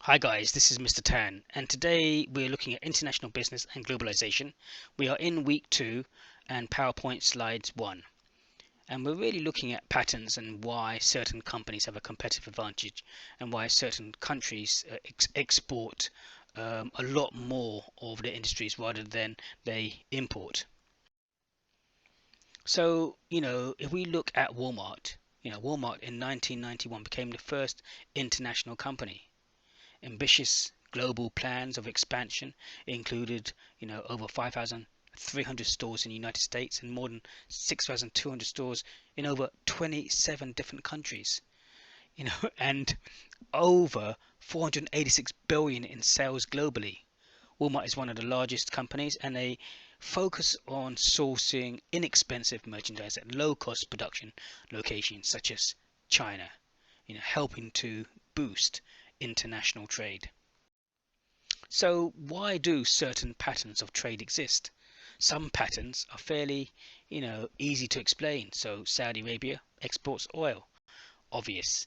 Hi guys, this is Mr. Tan, and today we're looking at international business and globalization. We are in week 2 and PowerPoint slides 1, and we're really looking at patterns and why certain companies have a competitive advantage and why certain countries export a lot more of their industries rather than they import. So, if we look at Walmart, Walmart in 1991 became the first international company. Ambitious global plans of expansion included, over 5,300 stores in the United States and more than 6,200 stores in over 27 different countries, and over 486 billion in sales globally. Walmart is one of the largest companies, and they focus on sourcing inexpensive merchandise at low-cost production locations such as China, helping to boost international trade. So why do certain patterns of trade exist? Some patterns are fairly, easy to explain. So Saudi Arabia exports oil, obvious.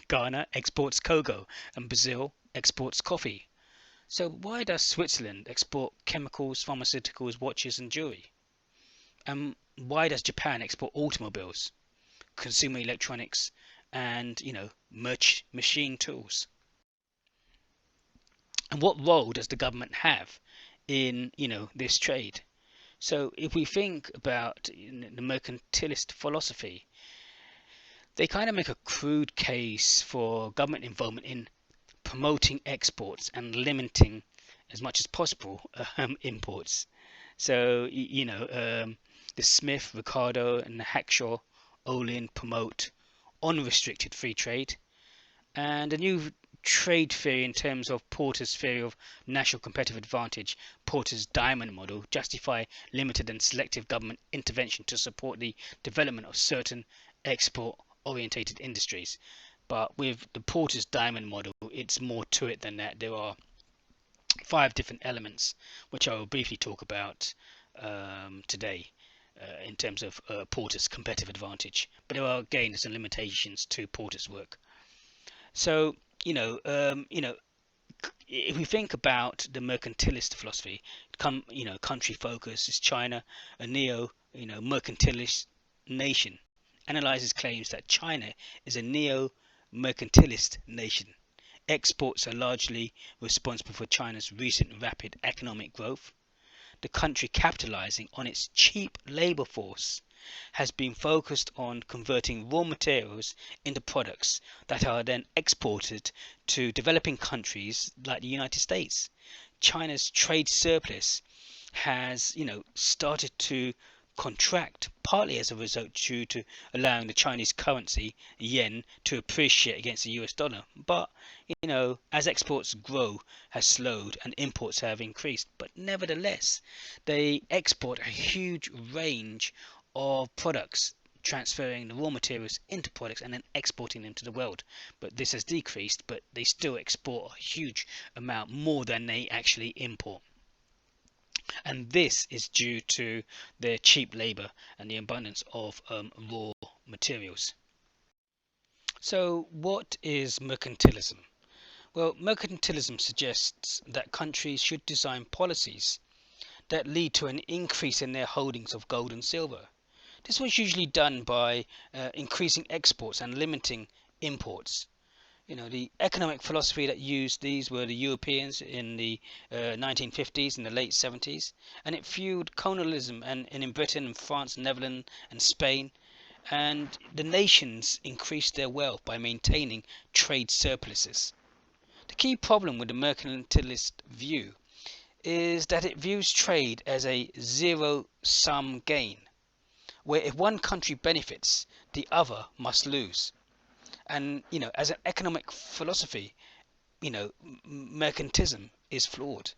Ghana exports cocoa, and Brazil exports coffee. So why does Switzerland export chemicals, pharmaceuticals, watches, and jewelry? And why does Japan export automobiles, consumer electronics, and machine tools? And what role does the government have in this trade? So if we think about the mercantilist philosophy, they kind of make a crude case for government involvement in promoting exports and limiting as much as possible imports. So the Smith, Ricardo, and the Heckscher-Ohlin promote unrestricted free trade, and the new trade theory in terms of Porter's theory of national competitive advantage, Porter's diamond model, justify limited and selective government intervention to support the development of certain export orientated industries. But with the Porter's diamond model, it's more to it than that. There are 5 different elements which I will briefly talk about today in terms of Porter's competitive advantage. But there are again some limitations to Porter's work. So if we think about the mercantilist philosophy, country focus is China, a neo mercantilist nation, analyzes claims that China is a neo-mercantilist nation. Exports are largely responsible for China's recent rapid economic growth. The country, capitalizing on its cheap labor force, has been focused on converting raw materials into products that are then exported to developing countries like the United States. China's trade surplus has, started to contract, partly as a result due to allowing the Chinese currency, yen, to appreciate against the US dollar. But, as exports grow has slowed and imports have increased. But nevertheless, they export a huge range of products, transferring the raw materials into products and then exporting them to the world. But this has decreased, but they still export a huge amount, more than they actually import. And this is due to their cheap labor and the abundance of raw materials. So what is mercantilism? Well, mercantilism suggests that countries should design policies that lead to an increase in their holdings of gold and silver. This was usually done by increasing exports and limiting imports. The economic philosophy that used these were the Europeans in the 1950s and the late 70s, and it fueled colonialism and in Britain and France, Netherlands and Spain, and the nations increased their wealth by maintaining trade surpluses. The key problem with the mercantilist view is that it views trade as a zero-sum gain, where if one country benefits, the other must lose. And as an economic philosophy, mercantilism is flawed.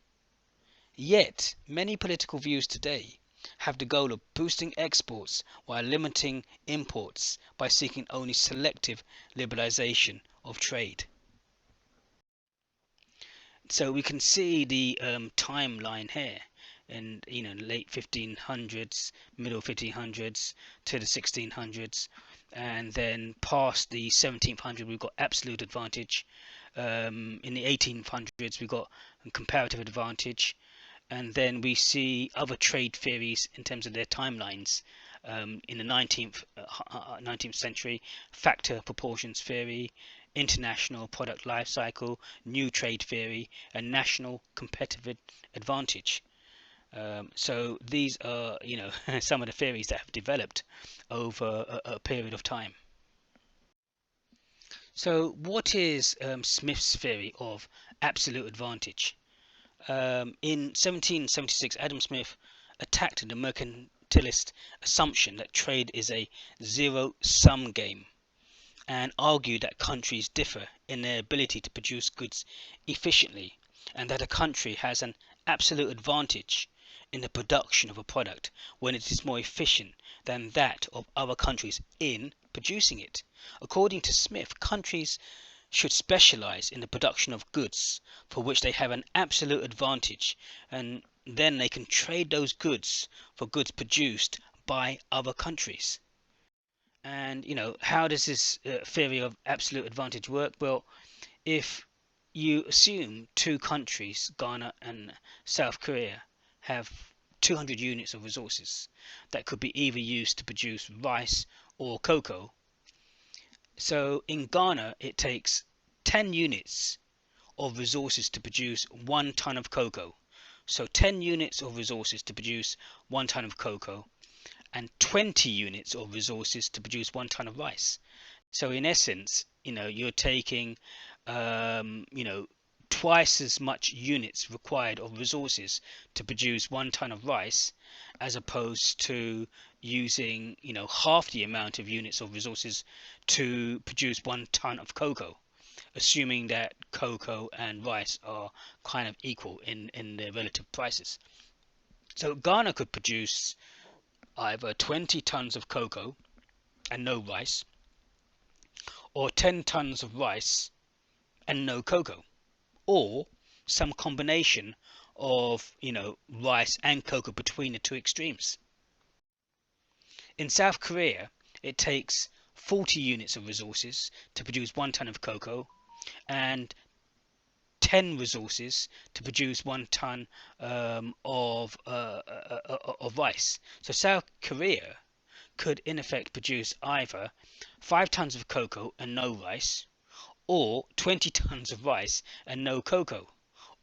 Yet many political views today have the goal of boosting exports while limiting imports by seeking only selective liberalization of trade. So we can see the timeline here in late 1500s, middle 1500s to the 1600s, and then past the 1700 we've got absolute advantage, In the 1800s, we got a comparative advantage, and then we see other trade theories in terms of their timelines. In the 19th century, factor proportions theory, international product life cycle, new trade theory, and national competitive advantage. So these are, some of the theories that have developed over a period of time. So what is Smith's theory of absolute advantage? In 1776, Adam Smith attacked the mercantilist assumption that trade is a zero-sum game and argued that countries differ in their ability to produce goods efficiently, and that a country has an absolute advantage in the production of a product when it is more efficient than that of other countries in producing it. According to Smith, countries should specialize in the production of goods for which they have an absolute advantage, and then they can trade those goods for goods produced by other countries. And how does this theory of absolute advantage work? Well, if you assume two countries, Ghana and South Korea, have 200 units of resources that could be either used to produce rice or cocoa. So in Ghana, it takes 10 units of resources to produce 1 ton of cocoa. So 10 units of resources to produce 1 ton of cocoa, and 20 units of resources to produce 1 ton of rice. So in essence, you're taking twice as much units required of resources to produce 1 ton of rice, as opposed to using half the amount of units of resources to produce 1 ton of cocoa, assuming that cocoa and rice are kind of equal in their relative prices. So Ghana could produce either 20 tons of cocoa and no rice, or 10 tons of rice and no cocoa, or some combination of rice and cocoa between the two extremes. In South Korea, it takes 40 units of resources to produce 1 ton of cocoa and 10 resources to produce 1 ton of rice. So South Korea could in effect produce either 5 tons of cocoa and no rice, or 20 tons of rice and no cocoa,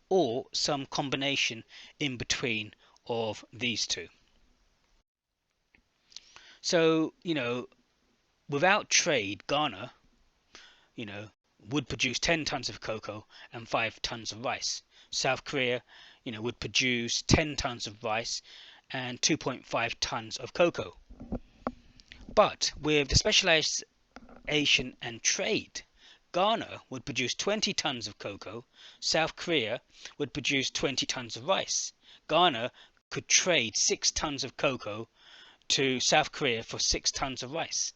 or some combination in between of these two. So without trade, Ghana would produce 10 tons of cocoa and 5 tons of rice. South Korea would produce 10 tons of rice and 2.5 tons of cocoa. But with the specialization and trade, Ghana would produce 20 tons of cocoa, South Korea would produce 20 tons of rice. Ghana could trade 6 tons of cocoa to South Korea for 6 tons of rice.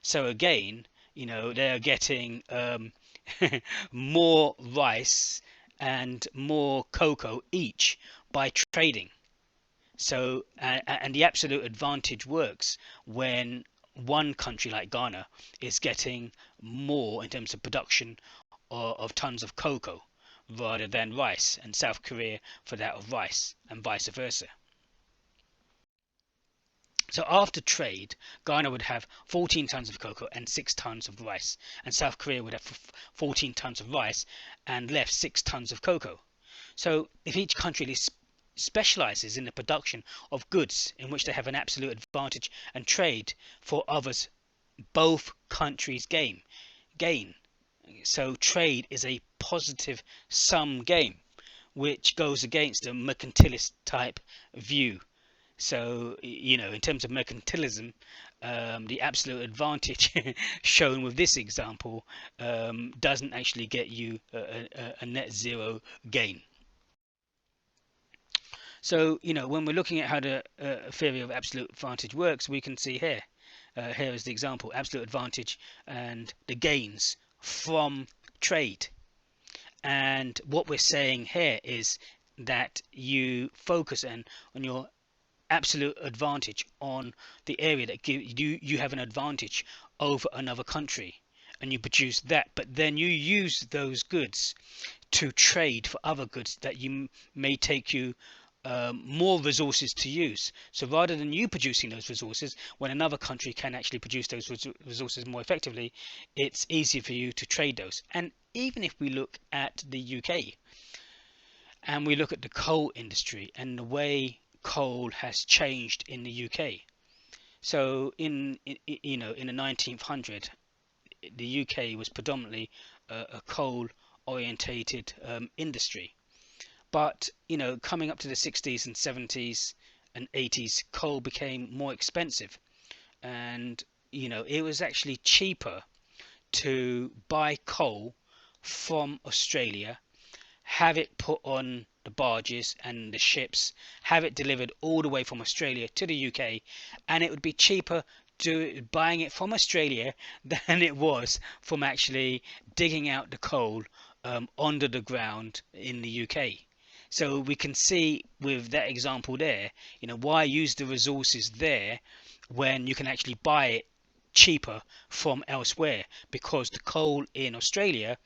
So again, they're getting more rice and more cocoa each by trading. So and the absolute advantage works when one country like Ghana is getting more in terms of production of tons of cocoa rather than rice, and South Korea for that of rice, and vice versa. So after trade, Ghana would have 14 tons of cocoa and 6 tons of rice, and South Korea would have 14 tons of rice and left 6 tons of cocoa. So if each country specializes in the production of goods in which they have an absolute advantage and trade for others, both countries gain. So trade is a positive sum game, which goes against the mercantilist type view. So in terms of mercantilism, the absolute advantage shown with this example doesn't actually get you a net zero gain. So when we're looking at how the theory of absolute advantage works, we can see here is the example: absolute advantage and the gains from trade. And what we're saying here is that you focus on your absolute advantage on the area that you have an advantage over another country, and you produce that, but then you use those goods to trade for other goods that may take you more resources to use. So rather than you producing those resources, when another country can actually produce those resources more effectively, it's easier for you to trade those. And even if we look at the UK and we look at the coal industry and the way coal has changed in the UK. So in the 1900s, the UK was predominantly a coal orientated industry. But coming up to the 60s and 70s and 80s, coal became more expensive, and it was actually cheaper to buy coal from Australia, have it put on the barges and the ships, have it delivered all the way from Australia to the UK, and it would be cheaper buying it from Australia than it was from actually digging out the coal under the ground in the UK. So we can see with that example there, why use the resources there when you can actually buy it cheaper from elsewhere, because the coal in Australia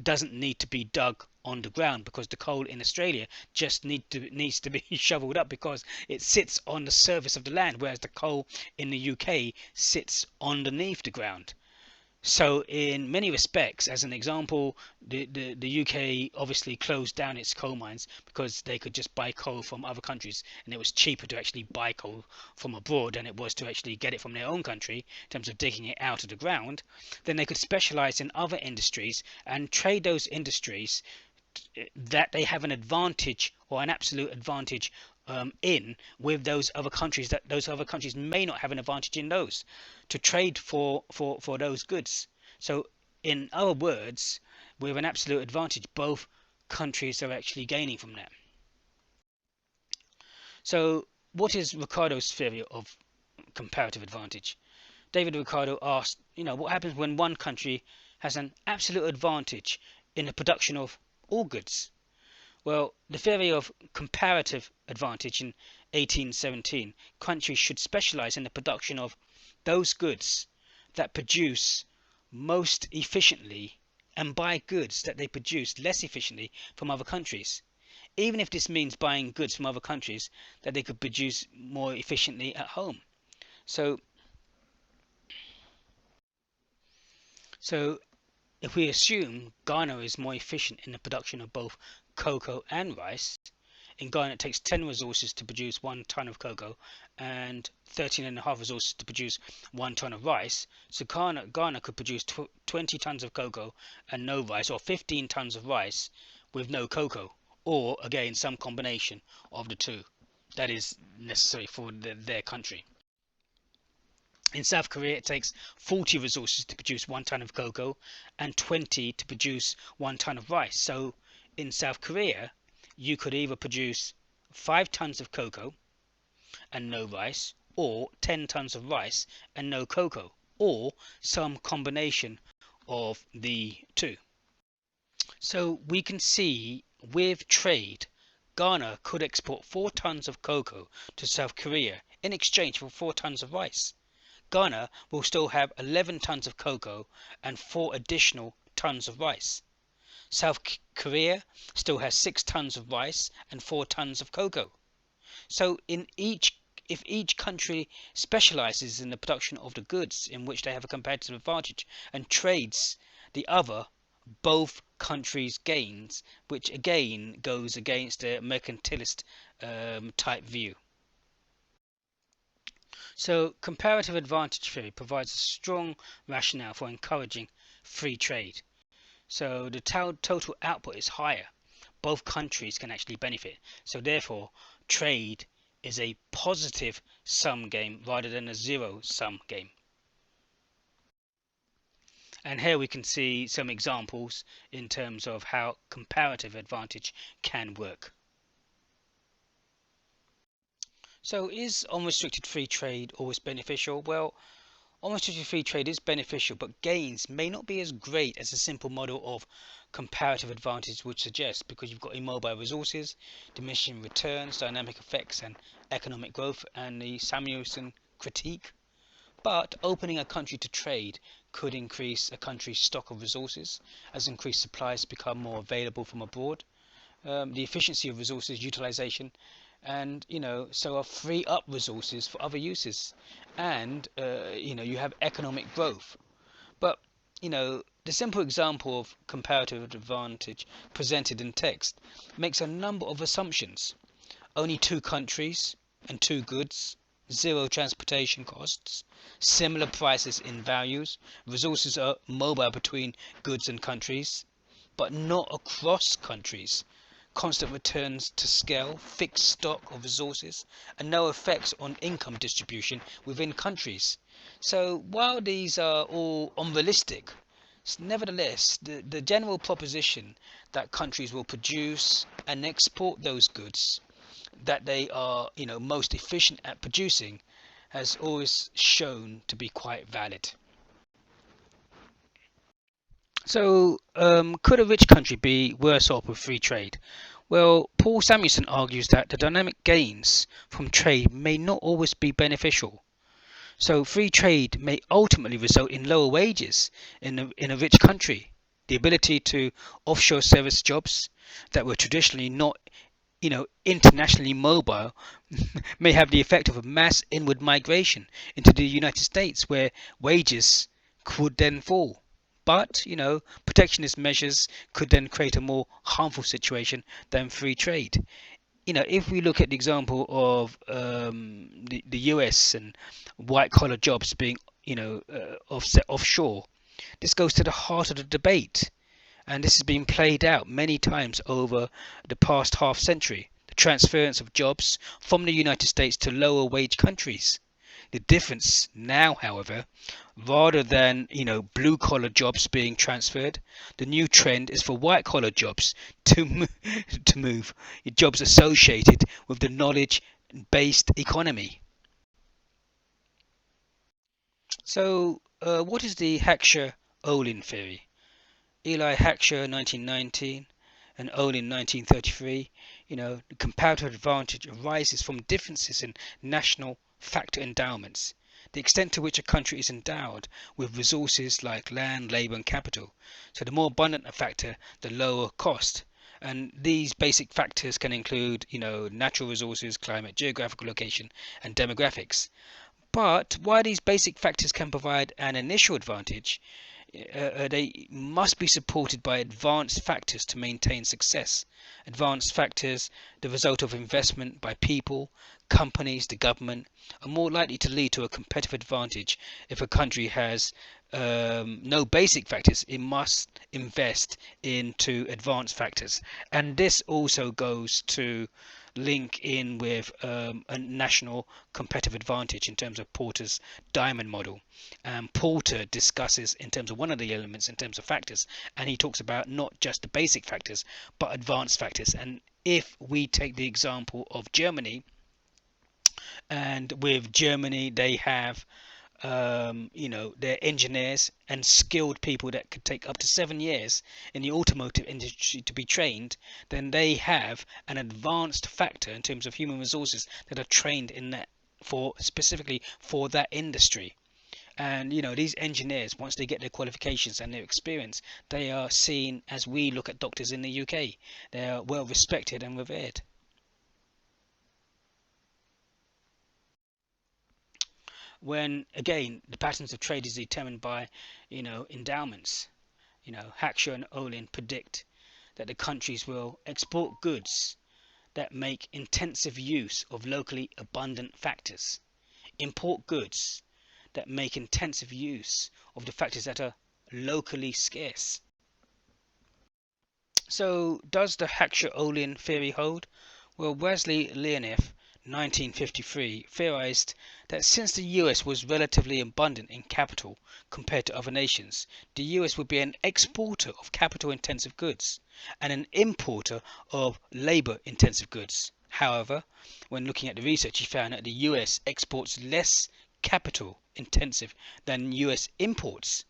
doesn't need to be dug on the ground, because the coal in Australia just needs to be shoveled up because it sits on the surface of the land, whereas the coal in the UK sits underneath the ground. So in many respects, as an example, the UK obviously closed down its coal mines because they could just buy coal from other countries, and it was cheaper to actually buy coal from abroad than it was to actually get it from their own country in terms of digging it out of the ground. Then they could specialize in other industries and trade those industries that they have an advantage or an absolute advantage in with those other countries, that those other countries may not have an advantage in those, to trade for those goods. So in other words, with an absolute advantage, both countries are actually gaining from that. So what is Ricardo's theory of comparative advantage? David Ricardo asked, what happens when one country has an absolute advantage in the production of all goods? Well, the theory of comparative advantage in 1817, countries should specialize in the production of those goods that produce most efficiently and buy goods that they produce less efficiently from other countries, even if this means buying goods from other countries that they could produce more efficiently at home. So if we assume Ghana is more efficient in the production of both cocoa and rice, in Ghana it takes 10 resources to produce 1 ton of cocoa and 13.5 resources to produce 1 ton of rice. So Ghana could produce 20 tons of cocoa and no rice, or 15 tons of rice with no cocoa, or again some combination of the two that is necessary for their country. In South Korea, it takes 40 resources to produce 1 ton of cocoa and 20 to produce 1 ton of rice. So in South Korea, you could either produce 5 tons of cocoa and no rice, or 10 tons of rice and no cocoa, or some combination of the two. So we can see with trade, Ghana could export 4 tons of cocoa to South Korea in exchange for 4 tons of rice. Ghana will still have 11 tons of cocoa and 4 additional tons of rice. South Korea still has 6 tons of rice and 4 tons of cocoa. So if each country specializes in the production of the goods in which they have a competitive advantage and trades the other, both countries gains, which again goes against a mercantilist type view. So comparative advantage theory provides a strong rationale for encouraging free trade. So the total output is higher. Both countries can actually benefit. So therefore, trade is a positive sum game rather than a zero sum game. And here we can see some examples in terms of how comparative advantage can work. So is unrestricted free trade always beneficial? Well, unrestricted free trade is beneficial, but gains may not be as great as a simple model of comparative advantage would suggest, because you've got immobile resources, diminishing returns, dynamic effects, and economic growth, and the Samuelson critique. But opening a country to trade could increase a country's stock of resources as increased supplies become more available from abroad. The efficiency of resources utilization, and so free up resources for other uses, and you have economic growth. But the simple example of comparative advantage presented in text makes a number of assumptions. Only two countries and two goods, zero transportation costs, similar prices in values, resources are mobile between goods and countries, but not across countries, constant returns to scale, fixed stock of resources, and no effects on income distribution within countries. So while these are all unrealistic, nevertheless, the general proposition that countries will produce and export those goods that they are, most efficient at producing has always shown to be quite valid. So, could a rich country be worse off with free trade? Well, Paul Samuelson argues that the dynamic gains from trade may not always be beneficial. So, free trade may ultimately result in lower wages in a rich country. The ability to offshore service jobs that were traditionally not internationally mobile may have the effect of a mass inward migration into the United States where wages could then fall. But, protectionist measures could then create a more harmful situation than free trade. If we look at the example of the US and white collar jobs being, offset offshore, this goes to the heart of the debate. And this has been played out many times over the past half century. The transference of jobs from the United States to lower wage countries. The difference now, however, rather than blue collar jobs being transferred, the new trend is for white collar jobs to move, jobs associated with the knowledge based economy. So, what is the Heckscher-Ohlin theory? Eli Heckscher 1919 and Ohlin 1933, the comparative advantage arises from differences in national factor endowments, the extent to which a country is endowed with resources like land, labour and capital. So the more abundant a factor, the lower cost. And these basic factors can include, natural resources, climate, geographical location and demographics. But while these basic factors can provide an initial advantage, they must be supported by advanced factors to maintain success. Advanced factors, the result of investment by people, companies, the government, are more likely to lead to a competitive advantage. If a country has no basic factors, it must invest into advanced factors. And this also goes to link in with a national competitive advantage in terms of Porter's diamond model. Porter discusses in terms of one of the elements in terms of factors, and he talks about not just the basic factors but advanced factors. And if we take the example of Germany, and with Germany they have their engineers and skilled people that could take up to 7 years in the automotive industry to be trained, then they have an advanced factor in terms of human resources that are trained in that for specifically for that industry. And these engineers, once they get their qualifications and their experience, they are seen as we look at doctors in the UK. They are well respected and revered. When again the patterns of trade is determined by endowments. Heckscher and Ohlin predict that the countries will export goods that make intensive use of locally abundant factors, import goods that make intensive use of the factors that are locally scarce. So does the Heckscher-Ohlin theory hold? Well, Wesley Leoneff 1953 theorized that since the US was relatively abundant in capital compared to other nations, the US would be an exporter of capital intensive goods and an importer of labor intensive goods. However, when looking at the research, he found that the US exports less capital intensive than US imports.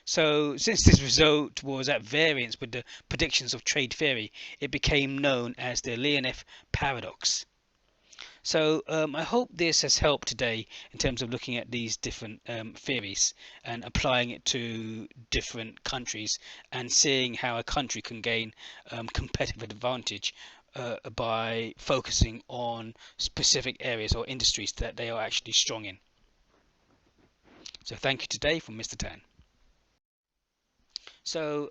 So since this result was at variance with the predictions of trade theory, it became known as the Leoneff paradox. So I hope this has helped today in terms of looking at these different theories and applying it to different countries and seeing how a country can gain competitive advantage by focusing on specific areas or industries that they are actually strong in. So thank you today from Mr. Tan. So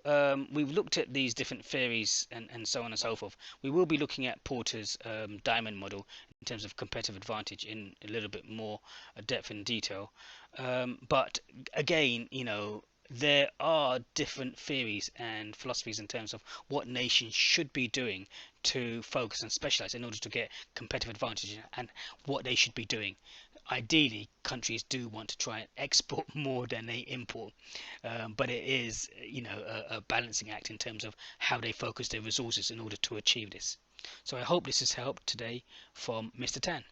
we've looked at these different theories and so on and so forth. We will be looking at Porter's diamond model in terms of competitive advantage in a little bit more depth and detail. But again, there are different theories and philosophies in terms of what nations should be doing to focus and specialize in order to get competitive advantage and what they should be doing. Ideally, countries do want to try and export more than they import, but it is, a balancing act in terms of how they focus their resources in order to achieve this. So I hope this has helped today from Mr. Tan.